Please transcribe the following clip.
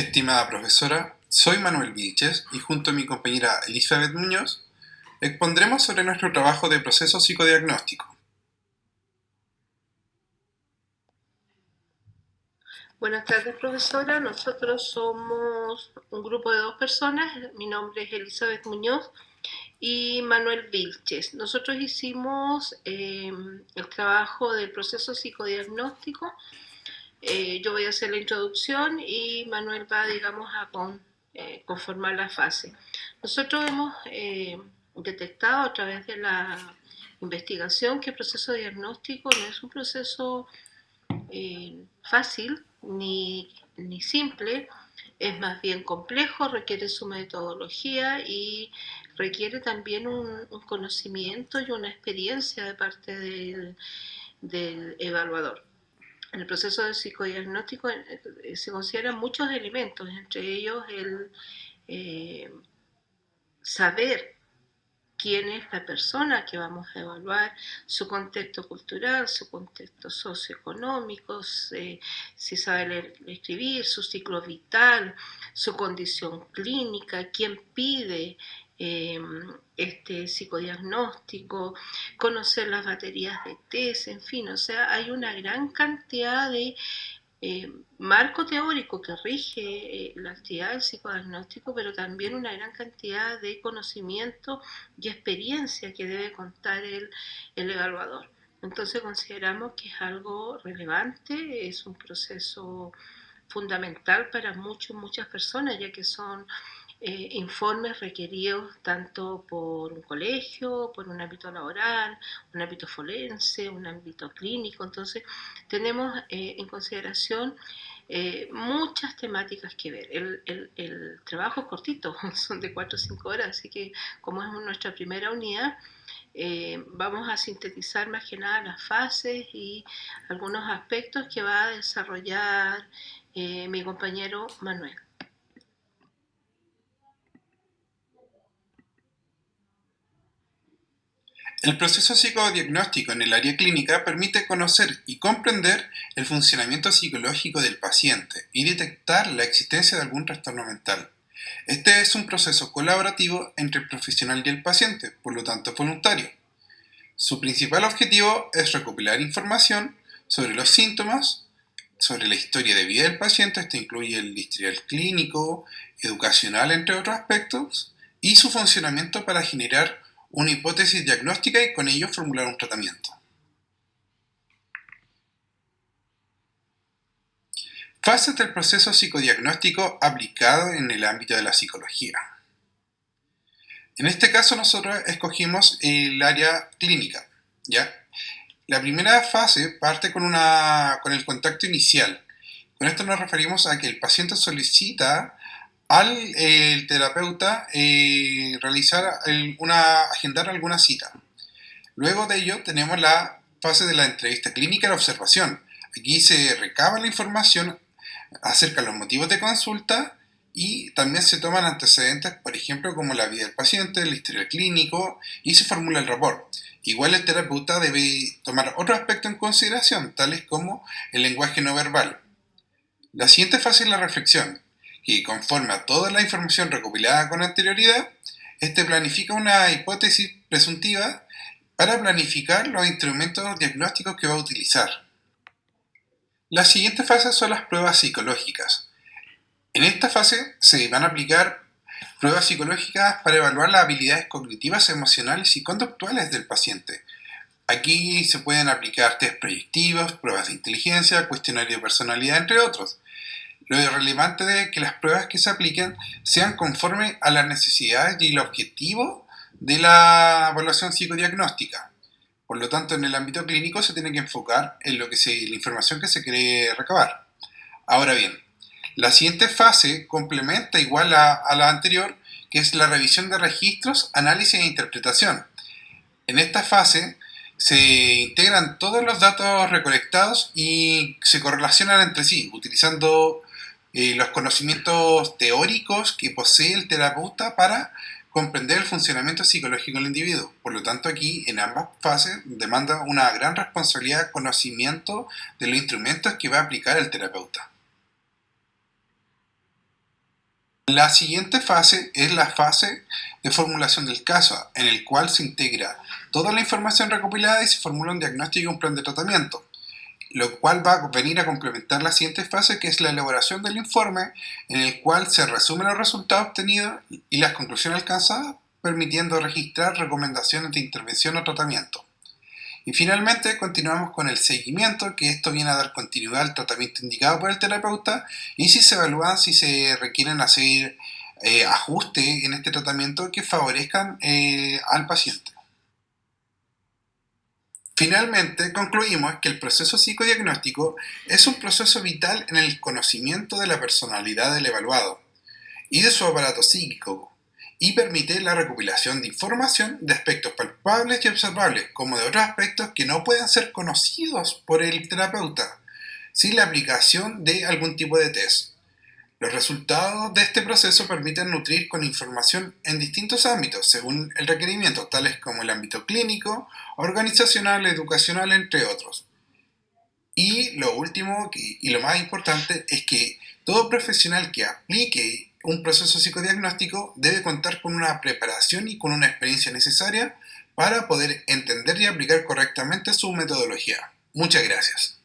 Estimada profesora, soy Manuel Vilches y junto a mi compañera Elizabeth Muñoz expondremos sobre nuestro trabajo de proceso psicodiagnóstico. Buenas tardes, profesora. Nosotros somos un grupo de dos personas. Mi nombre es Elizabeth Muñoz y Manuel Vilches. Nosotros hicimos el trabajo del proceso psicodiagnóstico. Yo voy a hacer la introducción y Manuel va, digamos, a conformar la fase. Nosotros hemos detectado a través de la investigación que el proceso diagnóstico no es un proceso fácil ni simple, es más bien complejo, requiere su metodología y requiere también un conocimiento y una experiencia de parte del evaluador. En el proceso de psicodiagnóstico se consideran muchos elementos, entre ellos el saber quién es la persona que vamos a evaluar, su contexto cultural, su contexto socioeconómico, si sabe leer y escribir, su ciclo vital, su condición clínica, quién pide este psicodiagnóstico, conocer las baterías de test, en fin, o sea, hay una gran cantidad de marco teórico que rige la actividad del psicodiagnóstico, pero también una gran cantidad de conocimiento y experiencia que debe contar el evaluador. Entonces consideramos que es algo relevante, es un proceso fundamental para muchas personas, ya que son informes requeridos tanto por un colegio, por un ámbito laboral, un ámbito forense, un ámbito clínico. Entonces, tenemos en consideración muchas temáticas que ver. El trabajo es cortito, son de 4 o 5 horas, así que como es nuestra primera unidad, vamos a sintetizar más que nada las fases y algunos aspectos que va a desarrollar mi compañero Manuel. El proceso psicodiagnóstico en el área clínica permite conocer y comprender el funcionamiento psicológico del paciente y detectar la existencia de algún trastorno mental. Este es un proceso colaborativo entre el profesional y el paciente, por lo tanto voluntario. Su principal objetivo es recopilar información sobre los síntomas, sobre la historia de vida del paciente, esto incluye el historial clínico, educacional, entre otros aspectos, y su funcionamiento para generar una hipótesis diagnóstica y con ello formular un tratamiento. Fases del proceso psicodiagnóstico aplicado en el ámbito de la psicología. En este caso nosotros escogimos el área clínica, ¿ya? La primera fase parte con el contacto inicial. Con esto nos referimos a que el paciente solicita al el terapeuta agendar alguna cita. Luego de ello tenemos la fase de la entrevista clínica y la observación. Aquí se recaba la información acerca de los motivos de consulta y también se toman antecedentes, por ejemplo, como la vida del paciente, el historial clínico y se formula el rapport. Igual el terapeuta debe tomar otro aspecto en consideración, tales como el lenguaje no verbal. La siguiente fase es la reflexión, que conforme a toda la información recopilada con anterioridad, este planifica una hipótesis presuntiva para planificar los instrumentos diagnósticos que va a utilizar. Las siguientes fases son las pruebas psicológicas. En esta fase se van a aplicar pruebas psicológicas para evaluar las habilidades cognitivas, emocionales y conductuales del paciente. Aquí se pueden aplicar test proyectivos, pruebas de inteligencia, cuestionario de personalidad, entre otros. Lo relevante es que las pruebas que se apliquen sean conformes a las necesidades y el objetivo de la evaluación psicodiagnóstica. Por lo tanto, en el ámbito clínico se tiene que enfocar en la información que se quiere recabar. Ahora bien, la siguiente fase complementa igual a la anterior, que es la revisión de registros, análisis e interpretación. En esta fase se integran todos los datos recolectados y se correlacionan entre sí, utilizando los conocimientos teóricos que posee el terapeuta para comprender el funcionamiento psicológico del individuo. Por lo tanto, aquí en ambas fases demanda una gran responsabilidad de conocimiento de los instrumentos que va a aplicar el terapeuta. La siguiente fase es la fase de formulación del caso, en el cual se integra toda la información recopilada y se formula un diagnóstico y un plan de tratamiento, lo cual va a venir a complementar la siguiente fase, que es la elaboración del informe, en el cual se resumen los resultados obtenidos y las conclusiones alcanzadas, permitiendo registrar recomendaciones de intervención o tratamiento. Y finalmente continuamos con el seguimiento, que esto viene a dar continuidad al tratamiento indicado por el terapeuta y si se evalúan si se requieren hacer ajustes en este tratamiento que favorezcan al paciente. Finalmente, concluimos que el proceso psicodiagnóstico es un proceso vital en el conocimiento de la personalidad del evaluado y de su aparato psíquico, y permite la recopilación de información de aspectos palpables y observables, como de otros aspectos que no pueden ser conocidos por el terapeuta, sin la aplicación de algún tipo de test. Los resultados de este proceso permiten nutrir con información en distintos ámbitos, según el requerimiento, tales como el ámbito clínico, organizacional, educacional, entre otros. Y lo último y lo más importante es que todo profesional que aplique un proceso psicodiagnóstico debe contar con una preparación y con una experiencia necesaria para poder entender y aplicar correctamente su metodología. Muchas gracias.